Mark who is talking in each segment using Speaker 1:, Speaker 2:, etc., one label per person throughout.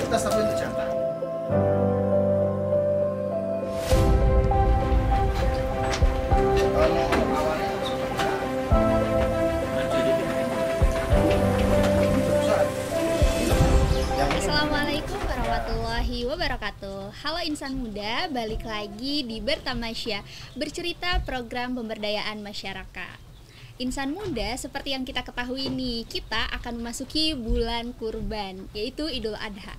Speaker 1: kualitas tapi untuk jantan.
Speaker 2: Assalamualaikum warahmatullahi wabarakatuh. Halo insan muda, balik lagi di Bertamasya, bercerita program pemberdayaan masyarakat. Insan muda, seperti yang kita ketahui nih, kita akan memasuki bulan kurban, yaitu Idul Adha.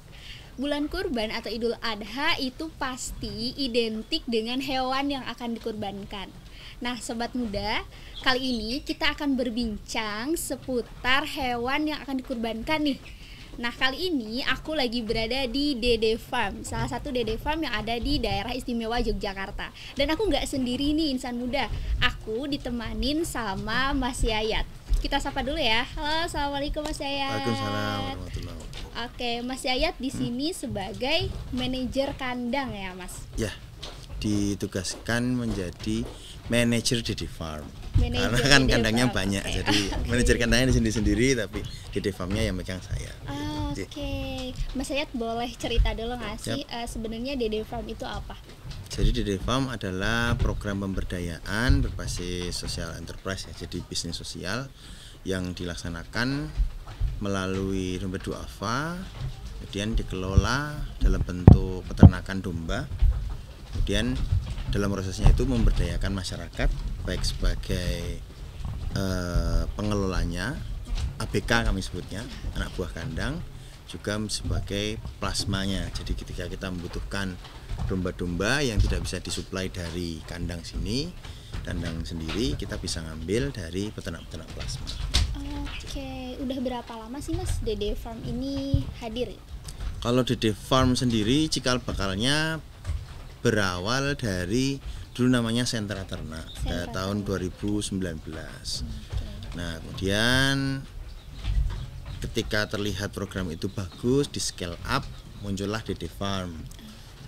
Speaker 2: Bulan kurban atau Idul Adha itu pasti identik dengan hewan yang akan dikurbankan. Nah, sobat muda, kali ini kita akan berbincang seputar hewan yang akan dikurbankan nih. Nah, kali ini aku lagi berada di Dede Farm, salah satu Dede Farm yang ada di daerah istimewa Yogyakarta. Dan aku nggak sendiri nih insan muda, aku ditemanin sama Mas Yayat. Kita sapa dulu ya. Halo, assalamualaikum Mas Yayat.
Speaker 1: Waalaikumsalam warahmatullahi wabarakatuh.
Speaker 2: Oke, Mas Yayat di sini sebagai manajer kandang ya, Mas?
Speaker 1: Ya, ditugaskan menjadi manajer Dede Farm.
Speaker 2: Manajer
Speaker 1: Karena kan
Speaker 2: Dede
Speaker 1: kandangnya
Speaker 2: Farm.
Speaker 1: banyak,
Speaker 2: Oke.
Speaker 1: jadi manajer kandangnya di sendiri-sendiri, tapi Dede Farmnya yang megang saya.
Speaker 2: Oke, Mas Yayat boleh cerita dulu nggak sih sebenarnya Dede Farm itu apa?
Speaker 1: Jadi Dede Farm adalah program pemberdayaan berbasis social enterprise ya, jadi bisnis sosial yang dilaksanakan melalui domba duafa, kemudian dikelola dalam bentuk peternakan domba. Kemudian dalam prosesnya itu memberdayakan masyarakat baik sebagai pengelolanya, ABK kami sebutnya, anak buah kandang, juga sebagai plasmanya. Jadi ketika kita membutuhkan domba-domba yang tidak bisa disuplai dari kandang sini, kandang sendiri, kita bisa ngambil dari peternak-peternak plasma.
Speaker 2: Oke, udah berapa lama sih Mas Dede Farm ini hadir?
Speaker 1: Kalau Dede Farm sendiri cikal bakalnya berawal dari dulu namanya Sentra Ternak pada tahun 2019. Nah, kemudian ketika terlihat program itu bagus, di scale up, muncullah Dede Farm.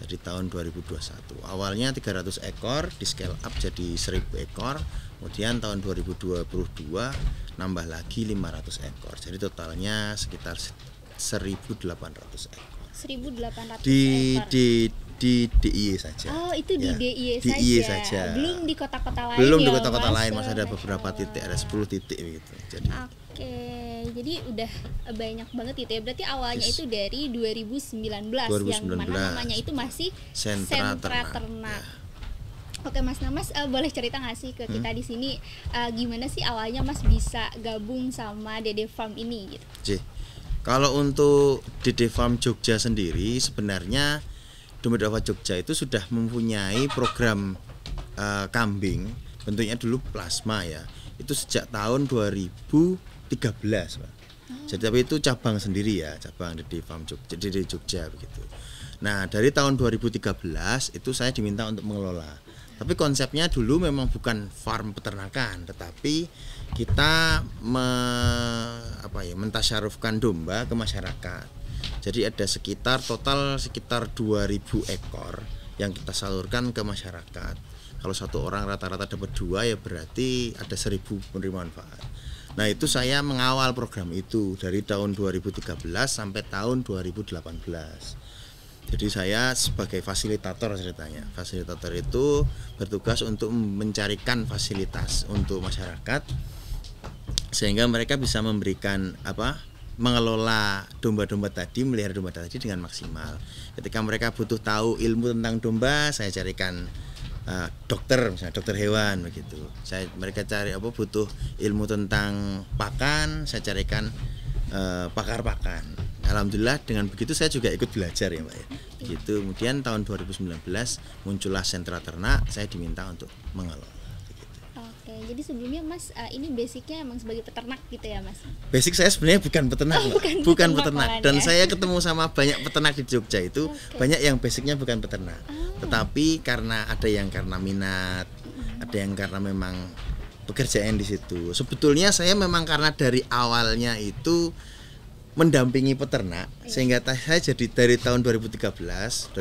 Speaker 1: Jadi tahun 2021. Awalnya 300 ekor, di scale up jadi 1000 ekor. Kemudian tahun 2022 nambah lagi 500 ekor. Jadi totalnya sekitar 1.800 ekor.
Speaker 2: 1.800
Speaker 1: Di
Speaker 2: ekor.
Speaker 1: Di DIY saja.
Speaker 2: Oh, itu di
Speaker 1: Ya,
Speaker 2: DIY
Speaker 1: saja.
Speaker 2: Belum di kota-kota lain
Speaker 1: Belum
Speaker 2: ya,
Speaker 1: di kota-kota
Speaker 2: Mas?
Speaker 1: lain, Mas, ada
Speaker 2: Masya
Speaker 1: beberapa
Speaker 2: Allah.
Speaker 1: titik, ada 10 titik begitu. Jadi
Speaker 2: Oke, jadi udah banyak banget gitu ya. Berarti awalnya
Speaker 1: Yes.
Speaker 2: itu dari 2019 yang
Speaker 1: 2019.
Speaker 2: mana namanya itu masih
Speaker 1: Sentra Ternak.
Speaker 2: Ternak.
Speaker 1: Ya.
Speaker 2: Oke Mas, boleh cerita nggak sih ke kita di sini gimana sih awalnya Mas bisa gabung sama Dede Farm ini gitu?
Speaker 1: J. Kalau untuk Dede Farm Jogja sendiri, sebenarnya Domba Duafa Jogja itu sudah mempunyai program kambing, bentuknya dulu plasma ya. Itu sejak tahun 2013, Pak. Jadi tapi itu cabang sendiri ya, cabang Dede Farm Jogja, Dede Jogja begitu. Nah, dari tahun 2013 itu saya diminta untuk mengelola. Tapi konsepnya dulu memang bukan farm peternakan, tetapi kita mentasyarufkan domba ke masyarakat. Jadi ada total sekitar 2000 ekor yang kita salurkan ke masyarakat. Kalau satu orang rata-rata dapat 2, ya berarti ada 1000 penerima manfaat. Nah, itu saya mengawal program itu dari tahun 2013 sampai tahun 2018. Jadi saya sebagai fasilitator ceritanya. Fasilitator itu bertugas untuk mencarikan fasilitas untuk masyarakat sehingga mereka bisa memberikan mengelola domba-domba tadi, melihara domba tadi dengan maksimal. Ketika mereka butuh tahu ilmu tentang domba, saya carikan dokter, misalnya dokter hewan begitu. Mereka cari butuh ilmu tentang pakan, saya carikan pakar pakan. Alhamdulillah dengan begitu saya juga ikut belajar ya Mbak ya. Begitu. Kemudian tahun 2019 muncullah Sentra Ternak, saya diminta untuk mengelola.
Speaker 2: Oke, jadi sebelumnya Mas ini basicnya emang sebagai peternak gitu ya Mas?
Speaker 1: Basic saya sebenarnya bukan peternak, bukan peternak.
Speaker 2: malahan
Speaker 1: Dan
Speaker 2: ya.
Speaker 1: saya ketemu sama banyak peternak di Jogja itu, banyak yang basicnya bukan peternak. Tetapi karena minat, ada yang karena memang pekerjaan di situ. Sebetulnya saya memang karena dari awalnya itu mendampingi peternak, sehingga saya jadi dari tahun 2013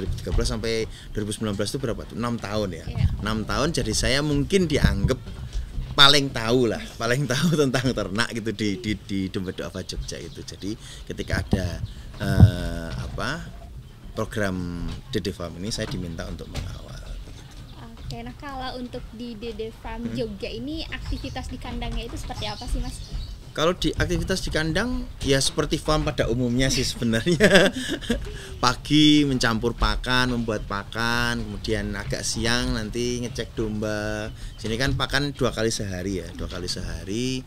Speaker 1: sampai 2019 itu berapa tuh? 6 tahun ya. 6 tahun, jadi saya mungkin dianggap paling tahu tentang ternak gitu di Domba Duafa Jogja itu. Jadi ketika ada program Dede Farm ini saya diminta untuk mengawal.
Speaker 2: Oke, nah kalau untuk di Dede Farm Jogja ini aktivitas di kandangnya itu seperti apa sih Mas?
Speaker 1: Kalau di aktivitas di kandang ya seperti farm pada umumnya sih sebenarnya. Pagi mencampur pakan, membuat pakan, kemudian agak siang nanti ngecek domba. Sini kan pakan 2 kali sehari ya, 2 kali sehari.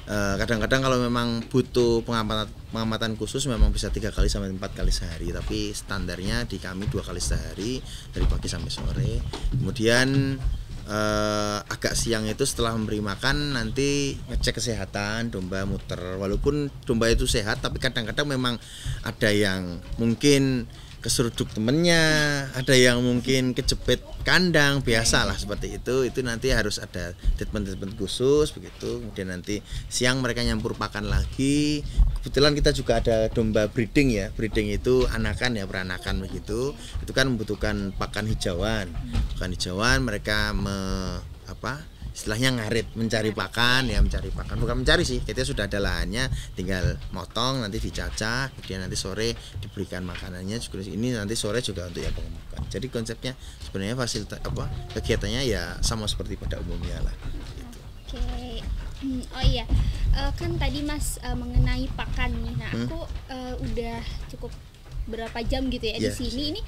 Speaker 1: Kadang-kadang kalau memang butuh pengamatan khusus memang bisa 3 kali sampai 4 kali sehari, tapi standarnya di kami 2 kali sehari dari pagi sampai sore. Kemudian agak siang itu setelah memberi makan nanti ngecek kesehatan domba, muter. Walaupun domba itu sehat tapi kadang-kadang memang ada yang mungkin keseruduk temennya, ada yang mungkin kejepit kandang, biasalah seperti itu nanti harus ada treatment khusus begitu. Kemudian nanti siang mereka nyampur pakan lagi. Kebetulan kita juga ada domba breeding ya, breeding itu anakan ya, peranakan begitu. Itu kan membutuhkan pakan hijauan, mereka istilahnya ngarit, mencari pakan ya, mencari pakan, bukan mencari sih, kita sudah ada lahannya, tinggal motong nanti dicacah, kemudian nanti sore diberikan makanannya. Ini nanti sore juga untuk yang pengemukan. Jadi konsepnya sebenarnya kegiatannya ya sama seperti pada umumnya lah gitu.
Speaker 2: Oke. Oh iya, kan tadi Mas mengenai pakan nih. Nah, aku udah cukup berapa jam gitu ya di sini, ini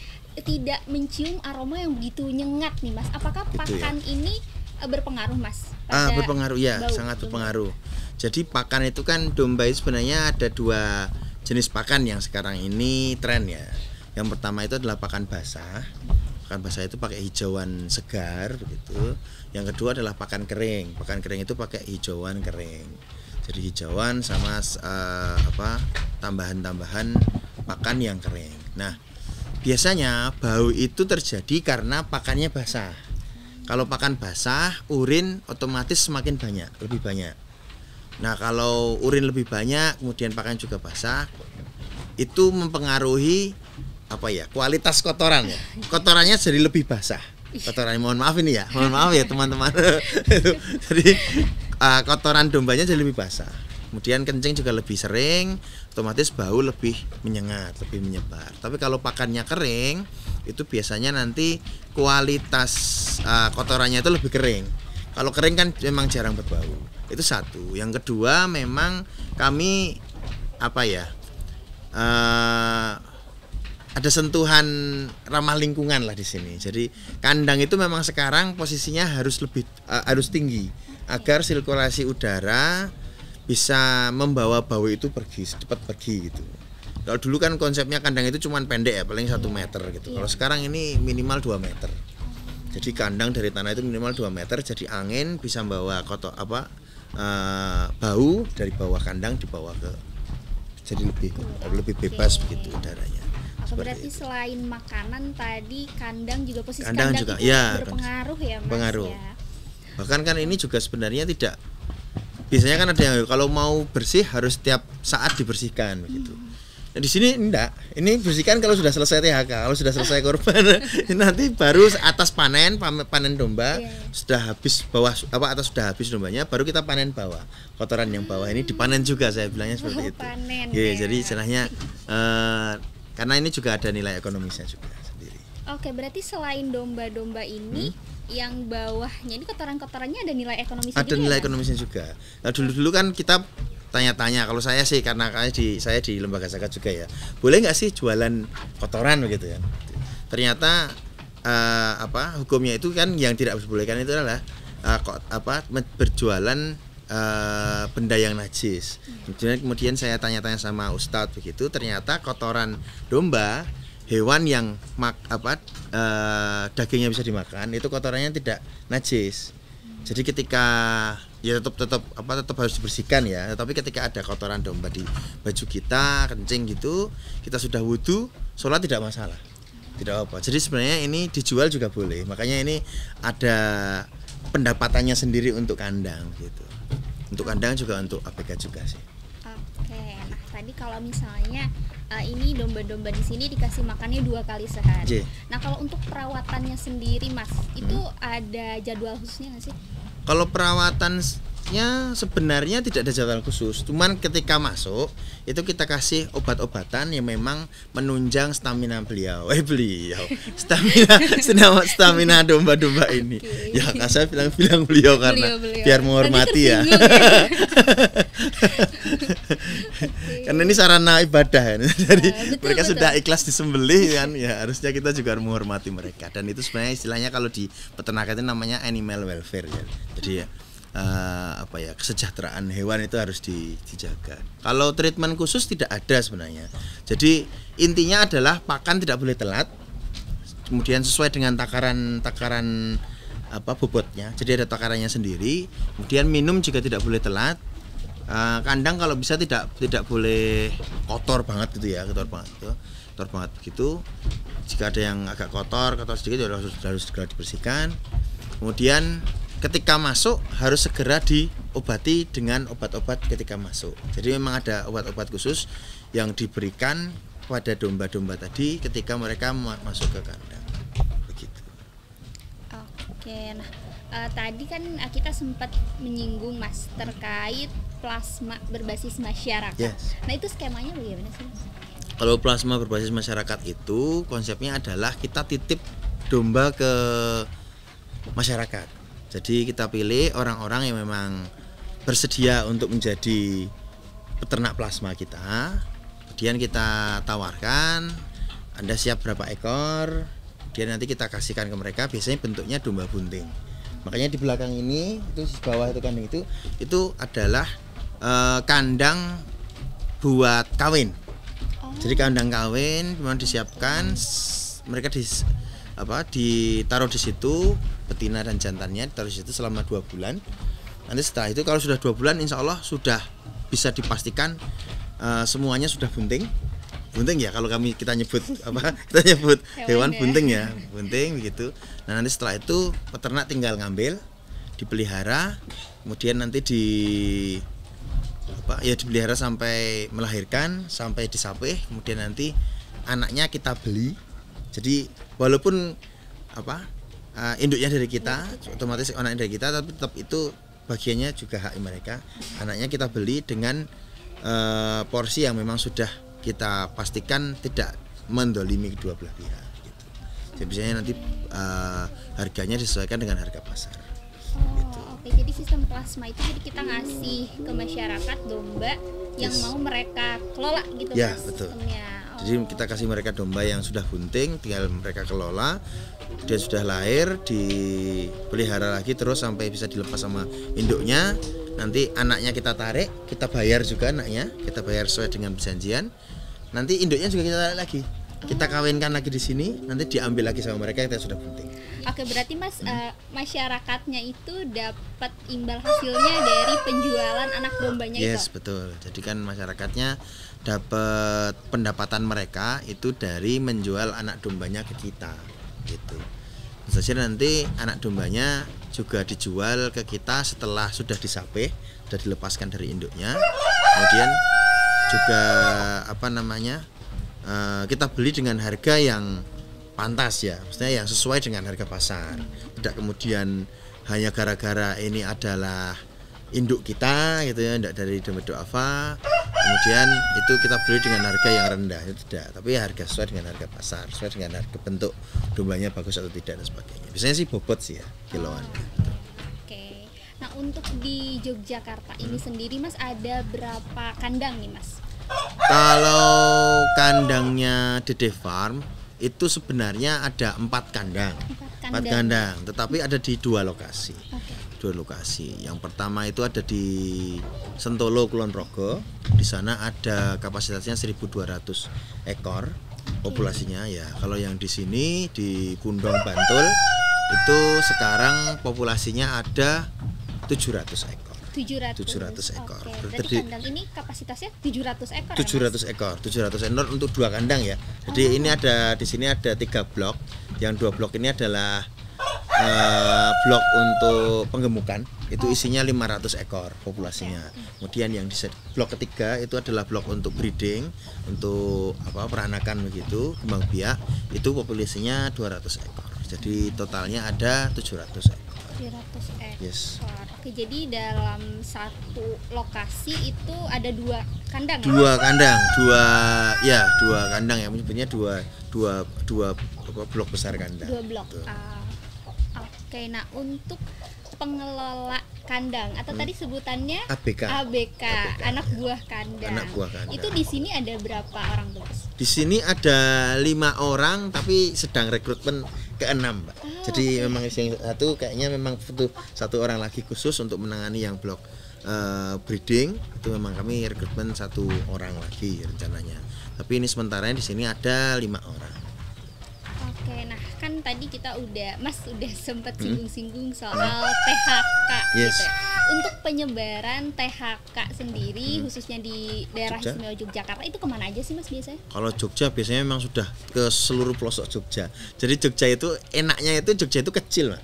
Speaker 2: tidak mencium aroma yang begitu nyengat nih Mas. Apakah pakan ini berpengaruh Mas?
Speaker 1: Berpengaruh ya, sangat berpengaruh. Jadi pakan itu kan domba itu sebenarnya ada 2 jenis pakan yang sekarang ini tren ya. Yang pertama itu adalah pakan basah. Pakan basah itu pakai hijauan segar begitu. Yang kedua adalah pakan kering. Pakan kering itu pakai hijauan kering. Jadi hijauan sama tambahan-tambahan pakan yang kering. Nah, biasanya bau itu terjadi karena pakannya basah. Kalau pakan basah, urin otomatis semakin banyak, lebih banyak. Nah, kalau urin lebih banyak, kemudian pakan juga basah, itu mempengaruhi kualitas kotoran ya. Kotorannya jadi lebih basah. Kotorannya, mohon maaf ya teman-teman. Jadi kotoran dombanya jadi lebih basah. Kemudian kencing juga lebih sering, otomatis bau lebih menyengat, lebih menyebar. Tapi kalau pakannya kering, itu biasanya nanti kualitas kotorannya itu lebih kering. Kalau kering kan memang jarang berbau. Itu satu. Yang kedua memang kami ada sentuhan ramah lingkungan lah di sini. Jadi kandang itu memang sekarang posisinya harus tinggi agar sirkulasi udara bisa membawa bau itu cepat pergi gitu. Kalau dulu kan konsepnya kandang itu cuma pendek ya, paling 1 meter gitu. Kalau sekarang ini minimal 2 meter. Jadi kandang dari tanah itu minimal 2 meter, jadi angin bisa membawa bau dari bawah kandang dibawa ke, jadi lebih bebas begitu udaranya.
Speaker 2: Berarti itu. Selain makanan tadi kandang juga posisi
Speaker 1: kandang juga
Speaker 2: itu
Speaker 1: ya,
Speaker 2: berpengaruh ya Mas.
Speaker 1: Pengaruh.
Speaker 2: Ya.
Speaker 1: Bahkan kan ini juga sebenarnya tidak, biasanya kan ada yang kalau mau bersih harus setiap saat dibersihkan begitu. Nah, di sini enggak. Ini bersihkan kalau sudah selesai THK, kalau sudah selesai korban. Nanti baru atas panen domba, sudah habis atas sudah habis dombanya, baru kita panen bawah. Kotoran yang bawah ini dipanen juga, saya bilangnya seperti itu.
Speaker 2: Panen,
Speaker 1: Jadi istilahnya karena ini juga ada nilai ekonomisnya juga sendiri.
Speaker 2: Oke, berarti selain domba-domba ini yang bawahnya ini kotoran-kotorannya ada nilai ekonomisnya juga.
Speaker 1: Ada nilai ekonomisnya juga. Nah, dulu kan kita tanya-tanya, kalau saya sih karena saya di lembaga zakat juga ya, boleh nggak sih jualan kotoran begitu ya. Ternyata hukumnya itu kan yang tidak diperbolehkan itu adalah berjualan benda yang najis. Kemudian saya tanya-tanya sama ustadz begitu, ternyata kotoran domba, hewan yang dagingnya bisa dimakan, itu kotorannya tidak najis. Jadi ketika ya tetap harus dibersihkan ya. Tapi ketika ada kotoran domba di baju kita, kencing gitu, kita sudah wudu, sholat tidak masalah, tidak apa. Jadi sebenarnya ini dijual juga boleh. Makanya ini ada pendapatannya sendiri untuk kandang gitu. Untuk kandang juga untuk APK juga sih.
Speaker 2: Oke, nah tadi kalau misalnya ini domba-domba di sini dikasih makannya 2 kali sehari. Nah kalau untuk perawatannya sendiri Mas, itu ada jadwal khususnya nggak sih?
Speaker 1: Kalau perawatan masuknya sebenarnya tidak ada jadwal khusus, cuman ketika masuk itu kita kasih obat-obatan yang memang menunjang stamina beliau, stamina domba-domba ini. Ya saya bilang beliau karena biar menghormati ya. Karena ini sarana ibadah, jadi mereka sudah ikhlas disembelih kan, ya harusnya kita juga menghormati mereka. Dan itu sebenarnya istilahnya kalau di peternakan itu namanya animal welfare ya. Jadi ya kesejahteraan hewan itu harus dijaga. Kalau treatment khusus tidak ada sebenarnya. Jadi intinya adalah pakan tidak boleh telat. Kemudian sesuai dengan takaran bobotnya. Jadi ada takarannya sendiri. Kemudian minum juga tidak boleh telat. Kandang kalau bisa tidak boleh kotor banget gitu ya, kotor banget begitu. Jika ada yang agak kotor sedikit harus segera dibersihkan. Kemudian ketika masuk harus segera diobati dengan obat-obat ketika masuk. Jadi memang ada obat-obat khusus yang diberikan pada domba-domba tadi ketika mereka masuk ke kandang. Begitu.
Speaker 2: Oke, nah tadi kan kita sempat menyinggung Mas terkait plasma berbasis masyarakat.
Speaker 1: Yes.
Speaker 2: Nah itu skemanya bagaimana sih?
Speaker 1: Kalau plasma berbasis masyarakat itu konsepnya adalah kita titip domba ke masyarakat. Jadi kita pilih orang-orang yang memang bersedia untuk menjadi peternak plasma kita. Kemudian kita tawarkan, Anda siap berapa ekor? Kemudian nanti kita kasihkan ke mereka. Biasanya bentuknya domba bunting. Makanya di belakang ini, itu di bawah itu kandang itu adalah kandang buat kawin. Jadi kandang kawin memang disiapkan, mereka ditaruh di situ, betina dan jantannya ditaruh di situ selama 2 bulan. Nanti setelah itu kalau sudah 2 bulan insya Allah sudah bisa dipastikan semuanya sudah bunting ya, kalau kita nyebut hewan bunting ya, bunting begitu. Nah nanti setelah itu peternak tinggal ngambil, dipelihara, kemudian nanti dipelihara sampai melahirkan, sampai disapih, kemudian nanti anaknya kita beli. Jadi walaupun induknya dari kita, otomatis anaknya dari kita, tapi tetap itu bagiannya juga hak mereka. Anaknya kita beli dengan porsi yang memang sudah kita pastikan tidak mendolimi kedua belah pihak. Gitu. Jadi biasanya nanti harganya disesuaikan dengan harga pasar. Gitu.
Speaker 2: Oke, jadi sistem plasma itu jadi kita ngasih ke masyarakat domba yang mau mereka kelola gitu
Speaker 1: ya,
Speaker 2: Mas.
Speaker 1: Betul. Jadi kita kasih mereka domba yang sudah bunting, tinggal mereka kelola. Dia sudah lahir, dipelihara lagi terus sampai bisa dilepas sama induknya. Nanti anaknya kita tarik, kita bayar juga anaknya, kita bayar sesuai dengan perjanjian. Nanti induknya juga kita tarik lagi, kita kawinkan lagi di sini, nanti diambil lagi sama mereka yang sudah bunting.
Speaker 2: Oke, berarti Mas masyarakatnya itu dapat imbal hasilnya dari penjualan anak dombanya itu?
Speaker 1: Yes, betul. Jadi kan masyarakatnya dapat pendapatan mereka itu dari menjual anak dombanya ke kita, gitu. Saja nanti anak dombanya juga dijual ke kita setelah sudah disapih, sudah dilepaskan dari induknya. Kemudian juga kita beli dengan harga yang pantas ya, maksudnya yang sesuai dengan harga pasar. Tidak kemudian hanya gara-gara ini adalah induk kita gitu ya, tidak dari domba duafa, kemudian itu kita beli dengan harga yang rendah, itu tidak, tapi harga sesuai dengan harga pasar, sesuai dengan harga bentuk dombanya bagus atau tidak dan sebagainya. Biasanya sih bobot sih ya, kiloan.
Speaker 2: Oke. Nah untuk di Yogyakarta ini sendiri Mas ada berapa kandang nih Mas?
Speaker 1: Kalau kandangnya Dede Farm itu sebenarnya ada 4 kandang. 4 kandang, tetapi ada di 2 lokasi.
Speaker 2: Okay.
Speaker 1: 2 lokasi. Yang pertama itu ada di Sentolo Kulon Progo. Di sana ada kapasitasnya 1.200 ekor populasinya ya. Kalau yang di sini di Pundong Bantul itu sekarang populasinya ada 700 ekor. 700 ekor.
Speaker 2: Oke, berarti kandang ini kapasitasnya 700 ekor.
Speaker 1: 700 ekor. 700 ekor untuk 2 kandang ya. Jadi ini ada di sini ada 3 blok. Yang 2 blok ini adalah blok untuk penggemukan. Itu isinya 500 ekor populasinya. Kemudian yang di blok ketiga itu adalah blok untuk breeding, untuk peranakan begitu, kembang biak. Itu populasinya 200 ekor. Jadi totalnya ada 700 ekor.
Speaker 2: 300 ekor.
Speaker 1: Yes.
Speaker 2: Oke, jadi dalam satu lokasi itu ada 2 kandang.
Speaker 1: Dua kandang, dua kandang ya, menyebutnya dua blok besar kandang.
Speaker 2: 2 blok.
Speaker 1: Tuh.
Speaker 2: Oke, nah untuk pengelola kandang atau tadi sebutannya
Speaker 1: ABK,
Speaker 2: anak buah kandang.
Speaker 1: Anak buah kandang.
Speaker 2: Itu di sini ada berapa orang tuh, Mas?
Speaker 1: Di sini ada 5 orang, tapi sedang rekrutmen ke-6, Mbak. Jadi memang yang satu kayaknya memang butuh 1 orang lagi khusus untuk menangani yang blok breeding. Itu memang kami rekrutmen 1 orang lagi rencananya. Tapi ini sementara di sini ada 5 orang.
Speaker 2: Oke, nah kan tadi Mas udah sempat singgung-singgung soal THK
Speaker 1: Yes.
Speaker 2: gitu ya. Untuk penyebaran THK sendiri khususnya di daerah
Speaker 1: Jogja.
Speaker 2: istimewa Yogyakarta itu kemana aja sih Mas biasanya?
Speaker 1: Kalau Jogja biasanya memang sudah ke seluruh pelosok Jogja. Jadi Jogja itu enaknya itu Jogja itu kecil, Mbak.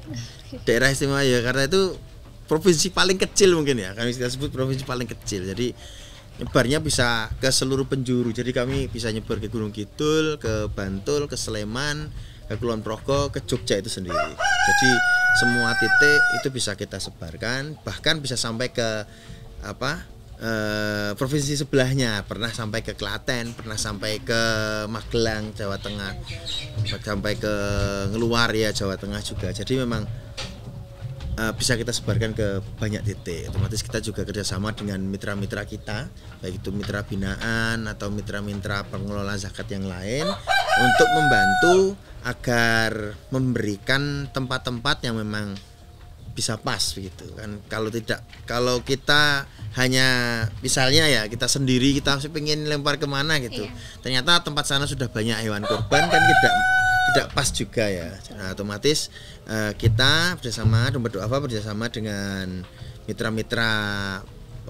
Speaker 1: Daerah istimewa Yogyakarta itu provinsi paling kecil mungkin ya. Kami kita sebut provinsi paling kecil. Jadi nyebarnya bisa ke seluruh penjuru. Jadi kami bisa nyebar ke Gunung Kidul, ke Bantul, ke Sleman, ke Kulon Progo, ke Jogja itu sendiri. Jadi semua titik itu bisa kita sebarkan, bahkan bisa sampai ke provinsi sebelahnya. Pernah sampai ke Klaten, pernah sampai ke Magelang, Jawa Tengah, sampai ke Ngeluar ya Jawa Tengah juga. Jadi memang bisa kita sebarkan ke banyak titik. Otomatis kita juga kerjasama dengan mitra-mitra kita, baik itu mitra binaan atau mitra-mitra pengelola zakat yang lain, untuk membantu agar memberikan tempat-tempat yang memang bisa pas begitu kan. Kalau kita hanya misalnya ya kita sendiri, kita pengen lempar kemana gitu, ternyata tempat sana sudah banyak hewan kurban kan, tidak pas juga ya. Nah, otomatis kita bersama dengan mitra-mitra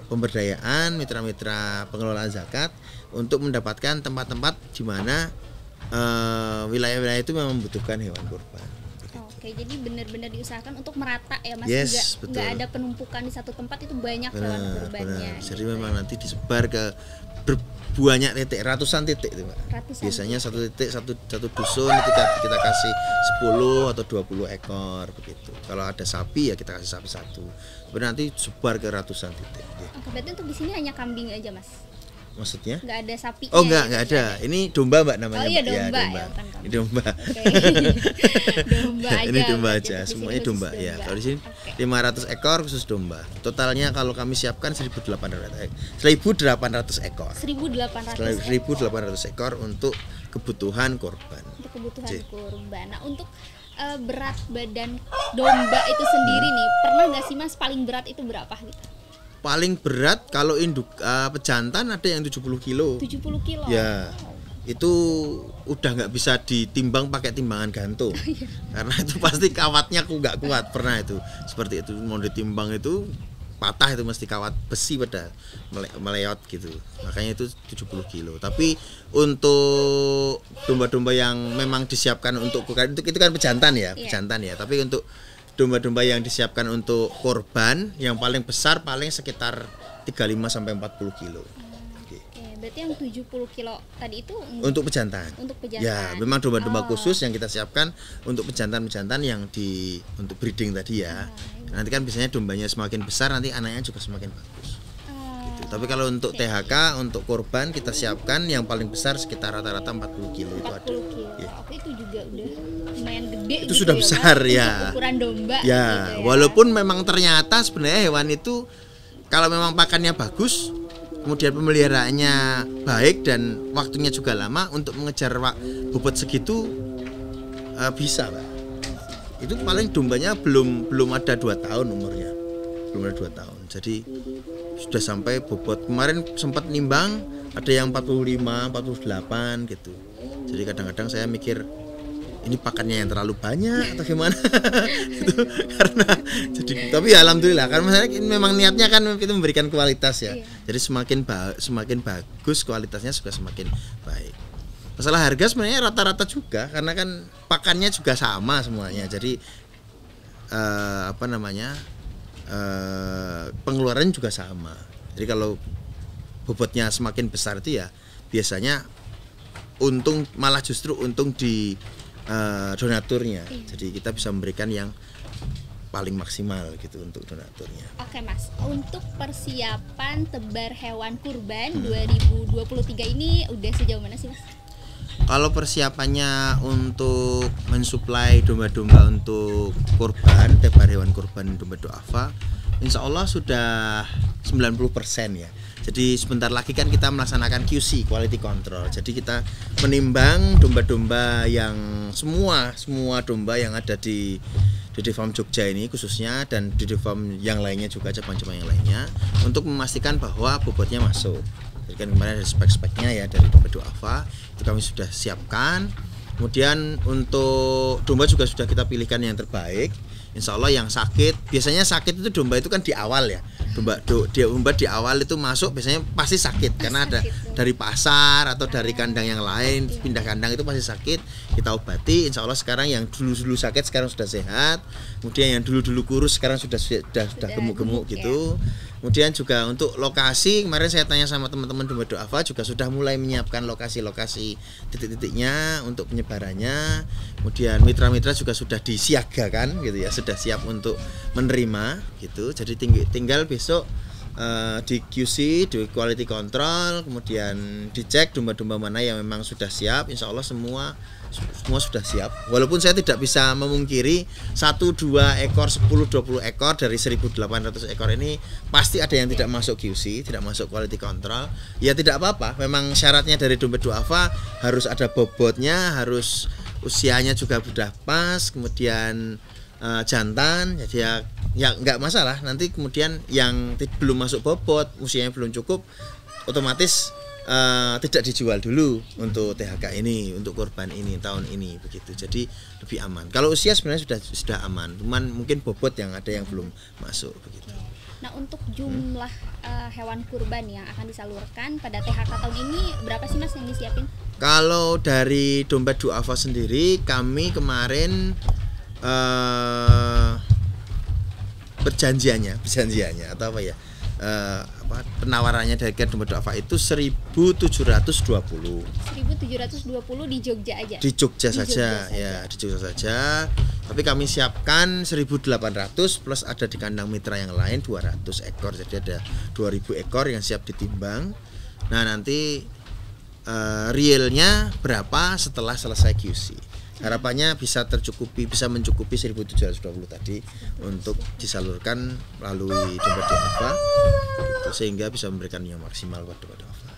Speaker 1: pemberdayaan, mitra-mitra pengelolaan zakat untuk mendapatkan tempat-tempat di mana wilayah-wilayah itu memang membutuhkan hewan kurban.
Speaker 2: Oke, jadi benar-benar diusahakan untuk merata ya Mas,
Speaker 1: Yes,
Speaker 2: nggak ada penumpukan di satu tempat, itu banyak hewan kurbannya.
Speaker 1: Jadi memang nanti disebar ke banyak titik, ratusan titik itu, Mbak. Biasanya satu titik, satu dusun itu kita kasih 10 atau 20 ekor begitu. Kalau ada sapi ya kita kasih sapi 1. Tapi nanti sebar ke ratusan titik.
Speaker 2: Oke, berarti untuk di sini hanya kambing aja Mas?
Speaker 1: Maksudnya?
Speaker 2: Nggak ada sapi?
Speaker 1: Oh enggak ada. Ini domba, Mbak, namanya.
Speaker 2: Oh iya, domba.
Speaker 1: Ya, domba.
Speaker 2: Ya, bukan kambing.
Speaker 1: Ini domba.
Speaker 2: Oke. Domba aja.
Speaker 1: Ini domba
Speaker 2: berarti
Speaker 1: aja,
Speaker 2: untuk di
Speaker 1: semuanya
Speaker 2: sini
Speaker 1: domba.
Speaker 2: khusus
Speaker 1: Ya, kalau di sini 500 ekor khusus domba. Totalnya kalau kami siapkan 1.800 ekor.
Speaker 2: 1.800
Speaker 1: ekor untuk kebutuhan korban.
Speaker 2: Untuk kebutuhan kurban. Nah, untuk berat badan domba itu sendiri nih, pernah nggak sih Mas paling berat itu berapa gitu?
Speaker 1: Paling berat kalau induk pejantan ada yang 70 kilo.
Speaker 2: 70 kilo?
Speaker 1: Ya, itu udah nggak bisa ditimbang pakai timbangan gantung. Karena itu pasti kawatnya aku nggak kuat, pernah itu seperti itu, mau ditimbang itu patah, itu mesti kawat besi pada meleot gitu, makanya itu 70 kilo. Tapi untuk domba-domba yang memang disiapkan untuk itu kan pejantan ya, pejantan ya. Tapi untuk domba-domba yang disiapkan untuk korban yang paling besar paling sekitar 35 sampai 40 kilo.
Speaker 2: Berarti yang 70 kilo tadi itu
Speaker 1: untuk pejantan.
Speaker 2: Untuk pejantan.
Speaker 1: Ya, memang domba-domba khusus yang kita siapkan untuk pejantan-pejantan yang untuk breeding tadi ya. Nanti kan biasanya dombanya semakin besar nanti anaknya juga semakin bagus. Gitu. Tapi kalau untuk THK, untuk korban kita siapkan yang paling besar sekitar rata-rata 40 kilo itu ada.
Speaker 2: 40 kilo. Ya. Oke, itu juga udah lumayan gede.
Speaker 1: Itu gitu sudah ya, besar ya.
Speaker 2: Ukuran domba.
Speaker 1: Ya,
Speaker 2: gitu ya,
Speaker 1: walaupun memang ternyata sebenarnya hewan itu kalau memang pakannya bagus, kemudian pemeliharaannya baik dan waktunya juga lama, untuk mengejar bobot segitu bisa, Pak. Itu paling dombanya belum ada 2 tahun umurnya, belum ada 2 tahun. Jadi sudah sampai bobot, kemarin sempat nimbang ada yang 45, 48 gitu. Jadi kadang-kadang saya mikir ini pakannya yang terlalu banyak atau gimana. Itu karena jadi, tapi ya alhamdulillah kan memang niatnya kan kita memberikan kualitas ya. Jadi semakin bagus kualitasnya juga semakin baik. Masalah harga sebenarnya rata-rata juga karena kan pakannya juga sama semuanya. Jadi pengeluaran juga sama. Jadi kalau bobotnya semakin besar itu ya biasanya justru untung di donaturnya. Jadi kita bisa memberikan yang paling maksimal gitu untuk donaturnya.
Speaker 2: Oke Mas, untuk persiapan tebar hewan kurban 2023 ini udah sejauh mana sih Mas?
Speaker 1: Kalau persiapannya untuk mensuplai domba-domba untuk kurban, tebar hewan kurban domba du'afa, insya Allah sudah 90% ya. Jadi sebentar lagi kan kita melaksanakan QC, quality control. Jadi kita menimbang domba-domba yang semua domba yang ada di DD Farm Jogja ini khususnya, dan DD Farm yang lainnya juga, cabang-cabang yang lainnya, untuk memastikan bahwa bobotnya masuk. Jadi kan kemarin ada spek-speknya ya dari domba du'afa, itu kami sudah siapkan. Kemudian untuk domba juga sudah kita pilihkan yang terbaik. Insya Allah yang sakit, biasanya sakit itu domba itu kan di awal ya. Domba di awal itu masuk biasanya pasti sakit karena ada dari pasar atau dari kandang yang lain, pindah kandang itu pasti sakit. Kita obati. Insya Allah sekarang yang dulu sakit sekarang sudah sehat. Kemudian yang dulu kurus sekarang sudah gemuk-gemuk gitu. Kemudian juga untuk lokasi, kemarin saya tanya sama teman-teman domba du'afa juga sudah mulai menyiapkan lokasi-lokasi titik-titiknya untuk penyebarannya. Kemudian mitra-mitra juga sudah disiagakan gitu ya, sudah siap untuk menerima gitu. Jadi tinggal besok di QC, di quality control, kemudian dicek domba-domba mana yang memang sudah siap. Insya Allah semua sudah siap. Walaupun saya tidak bisa memungkiri 1-2 ekor, 10-20 ekor dari 1.800 ekor ini pasti ada yang tidak masuk QC, tidak masuk quality control. Ya tidak apa-apa. Memang syaratnya dari domba du'afa harus ada bobotnya, harus usianya juga sudah pas, kemudian jantan. Jadi ya nggak masalah. Nanti kemudian yang belum masuk bobot, usianya belum cukup, otomatis tidak dijual dulu untuk THK ini, untuk korban ini tahun ini begitu. Jadi lebih aman. Kalau usia sebenarnya sudah aman, cuman mungkin bobot yang ada yang belum masuk begitu.
Speaker 2: Nah, untuk jumlah hewan kurban yang akan disalurkan pada THK tahun ini berapa sih Mas yang disiapin?
Speaker 1: Kalau dari domba du'afa sendiri, kami kemarin perjanjiannya atau apa ya? Penawarannya dari domba du'afa itu 1.720
Speaker 2: di Jogja aja?
Speaker 1: Di Jogja saja. Di Jogja saja. Tapi kami siapkan 1.800 plus ada di kandang mitra yang lain 200 ekor. Jadi ada 2.000 ekor yang siap ditimbang. Nah nanti realnya berapa setelah selesai QC. Harapannya bisa mencukupi 1.720 tadi untuk disalurkan melalui domba du'afa gitu, sehingga bisa memberikan yang maksimal buat domba du'afa.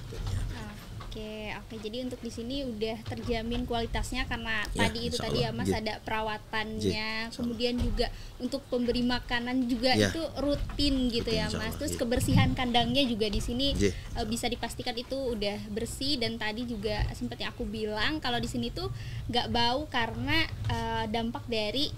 Speaker 2: Oke, jadi untuk di sini udah terjamin kualitasnya karena
Speaker 1: Ya,
Speaker 2: tadi itu
Speaker 1: insya
Speaker 2: tadi ya
Speaker 1: Allah.
Speaker 2: Mas,
Speaker 1: Iya.
Speaker 2: ada perawatannya,
Speaker 1: Iya,
Speaker 2: kemudian juga untuk pemberi makanan juga
Speaker 1: Ya.
Speaker 2: itu rutin gitu
Speaker 1: Rutin,
Speaker 2: ya
Speaker 1: insya
Speaker 2: Mas.
Speaker 1: Allah,
Speaker 2: Terus
Speaker 1: iya.
Speaker 2: kebersihan kandangnya juga di sini
Speaker 1: Iya.
Speaker 2: bisa dipastikan itu udah bersih, dan tadi juga sempat yang aku bilang kalau di sini tuh nggak bau karena dampak dari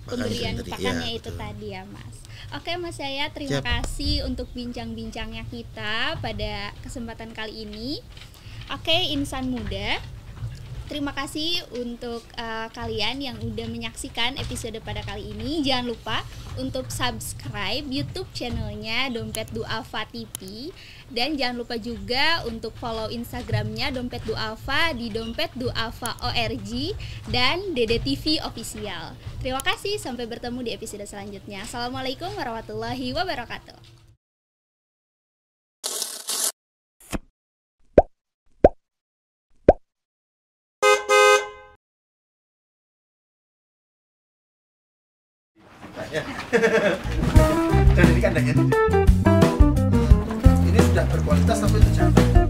Speaker 2: pemberian pakannya
Speaker 1: ya,
Speaker 2: itu
Speaker 1: betul.
Speaker 2: tadi ya Mas. Oke Mas Yaya, terima kasih untuk bincang-bincangnya kita pada kesempatan kali ini. Oke, insan muda, terima kasih untuk kalian yang udah menyaksikan episode pada kali ini. Jangan lupa untuk subscribe YouTube channelnya Dompet Du'afa TV, dan jangan lupa juga untuk follow Instagramnya Dompet Du'afa di Dompet Du'afa ORG dan DDTV Official. Terima kasih, sampai bertemu di episode selanjutnya. Assalamualaikum warahmatullahi wabarakatuh.
Speaker 1: Dan ini kandangnya ini sudah berkualitas tapi itu jangan